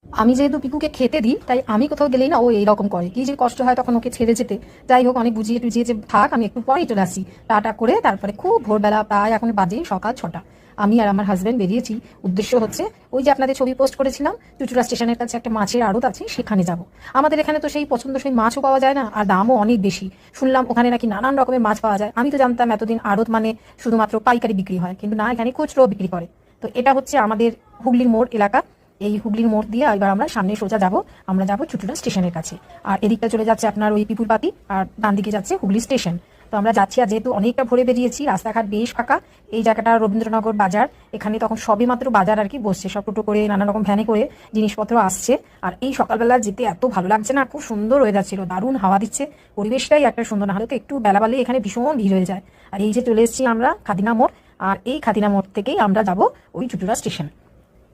আমি যেহেতু পিকুকে খেতে দিই, তাই আমি কোথাও গেলেই না ও এইরকম করে, কি যে কষ্ট হয় তখন ওকে ছেড়ে যেতে। যাই হোক, অনেক বুঝিয়ে টুঝিয়ে যে থাক, আমি একটু পরেই চলে আসি। টাটা করে তারপরে খুব ভোরবেলা, প্রায় এখন বাজে সকাল 6টা, আমি আর আমার হাজব্যান্ড বেরিয়েছি। উদ্দেশ্য হচ্ছে ওই যে আপনাদের ছবি পোস্ট করেছিলাম, চুচুড়া স্টেশনের কাছে একটা মাছের আড়ত আছে, সেখানে যাব। আমাদের এখানে তো সেই পছন্দসই মাছও পাওয়া যায় না, আর দামও অনেক বেশি। শুনলাম ওখানে নাকি নানান রকমের মাছ পাওয়া যায়। আমি তো জানতাম এতদিন আড়ত মানে শুধুমাত্র পাইকারি বিক্রি হয়, কিন্তু না, এখানে খুচরো বিক্রি করে। তো এটা হচ্ছে আমাদের হুগলির মোড় এলাকা। এই হুগলির মোড় দিয়ে এবার আমরা সামনে সোজা যাব। আমরা যাব চুচুড়া স্টেশনের কাছে। আর এদিকটা চলে যাচ্ছে আপনার ওই পিপুলপাতি, আর ডান দিকে যাচ্ছে হুগলি স্টেশন। তো আমরা যাচ্ছি, আর যেহেতু অনেকটা ভোরে বেরিয়েছি, রাস্তাঘাট বেশ ফাঁকা। এই জায়গাটা রবীন্দ্রনগর বাজার, এখানে তখন সবে মাত্র বাজার আর কি বসছে, সব টোটো করে নানা রকম ভ্যানে করে জিনিসপত্র আসছে। আর এই সকালবেলা যেতে এত ভালো লাগছে না, খুব সুন্দর ওয়েদার ছিল, দারুণ হাওয়া দিচ্ছে, পরিবেশটাই একটা সুন্দর। না হলে তো একটু বেলা বালে এখানে ভীষণ ভিড় হয়ে যায়। আর এই যে চলে এসেছি আমরা খাদিনা মোড়, আর এই খাদিনা মোড় থেকেই আমরা যাব ওই চুচুড়া স্টেশন।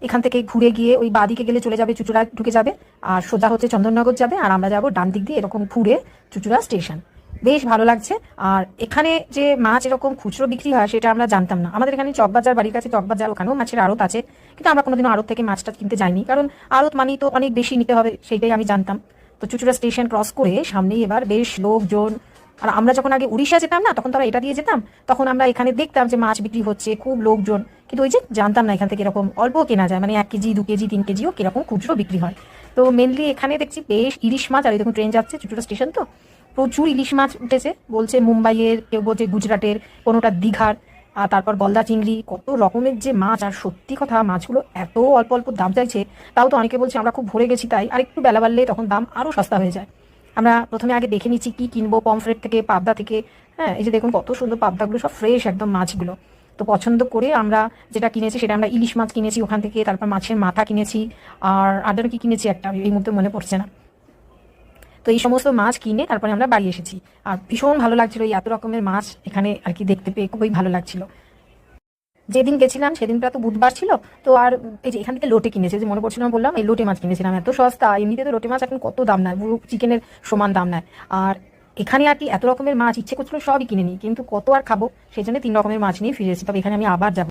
এখান থেকে ঘুরে গিয়ে ওই বাদিকে গেলে চলে যাবে চুচুড়া, ঢুকে যাবে। আর সোজা হচ্ছে চন্দননগর যাবে, আর আমরা যাব ডান দিক দিয়ে এরকম ঘুরে চুচুড়া স্টেশন। বেশ ভালো লাগছে। আর এখানে যে মাছ এরকম খুচরো বিক্রি হয় সেটা আমরা জানতাম না। আমাদের এখানে চকবাজার, বাড়ির কাছে চকবাজার, ওখানেও মাছের আড়ত আছে, কিন্তু আমরা কোনোদিনও আড়ত থেকে মাছটা কিনতে যাইনি, কারণ আড়ত মানেই তো অনেক বেশি নিতে হবে, সেইটাই আমি জানতাম। তো চুচুড়া স্টেশন ক্রস করে সামনেই এবার বেশ লোকজন। আর আমরা যখন আগে উড়িষ্যা যেতাম না, তখন তো আমরা এটা দিয়ে যেতাম, তখন আমরা এখানে দেখতাম যে মাছ বিক্রি হচ্ছে, খুব লোকজন। কিন্তু ওই যে জানতাম না এখান থেকে এরকম অল্প কেনা যায়, মানে 1 কেজি 2 কেজি 3 কেজিও কিরকম খুচরো বিক্রি হয়। তো মেনলি এখানে দেখছি বেশ ইলিশ মাছ। আর দেখুন ট্রেন যাচ্ছে, চুচুড়া স্টেশন তো প্রচুর ইলিশ মাছ উঠেছে, বলছে মুম্বাইয়ের, কেউ বলছে গুজরাটের, কোনোটা দীঘার। আর তারপর গলদা চিংড়ি, কত রকমের যে মাছ। আর সত্যি কথা, মাছগুলো এত অল্প অল্প দাম চাইছে। তাও তো অনেকে বলছে আমরা খুব ভরে গেছি তাই, আর একটু বেলা বাড়লে তখন দাম আরও সস্তা হয়ে যায়। আমরা প্রথমে আগে দেখে নিচ্ছি কি কিনবো, পমফ্রেট থেকে, পাবদা থেকে। হ্যাঁ, এই যে দেখুন কত সুন্দর পাবদাগুলো, সব ফ্রেশ একদম মাছগুলো। তো পছন্দ করে আমরা যেটা কিনেছি সেটা আমরা ইলিশ মাছ কিনেছি ওখান থেকে, তারপর মাছের মাথা কিনেছি, আর আদারও কি কিনেছি একটা, এই মুহূর্তে মনে পড়ছে না। তো এই সমস্ত মাছ কিনে তারপরে আমরা বাড়ি এসেছি। আর ভীষণ ভালো লাগছিল এই এত রকমের মাছ এখানে আর কি দেখতে পেয়ে, খুবই ভালো লাগছিল। যেদিন গেছিলাম সেদিনটা তো বুধবার ছিল। তো আর এই যে এখান থেকে লোটে কিনেছি, যে মনে পড়ছিল না, বললাম এই লোটে মাছ কিনেছিলাম, এত সস্তা। এমনিতে তো লোটে মাছ এখন কত দাম নেয়, পুরো চিকেনের সমান দাম নেয়। আর এখানে আর কি এত রকমের মাছ ইচ্ছে করছিল সবই কিনে নিই, কিন্তু কত আর খাবো, সেই জন্য 3 রকমের মাছ নিয়ে ফিরে এসেছি। তবে এখানে আমি আবার যাবো।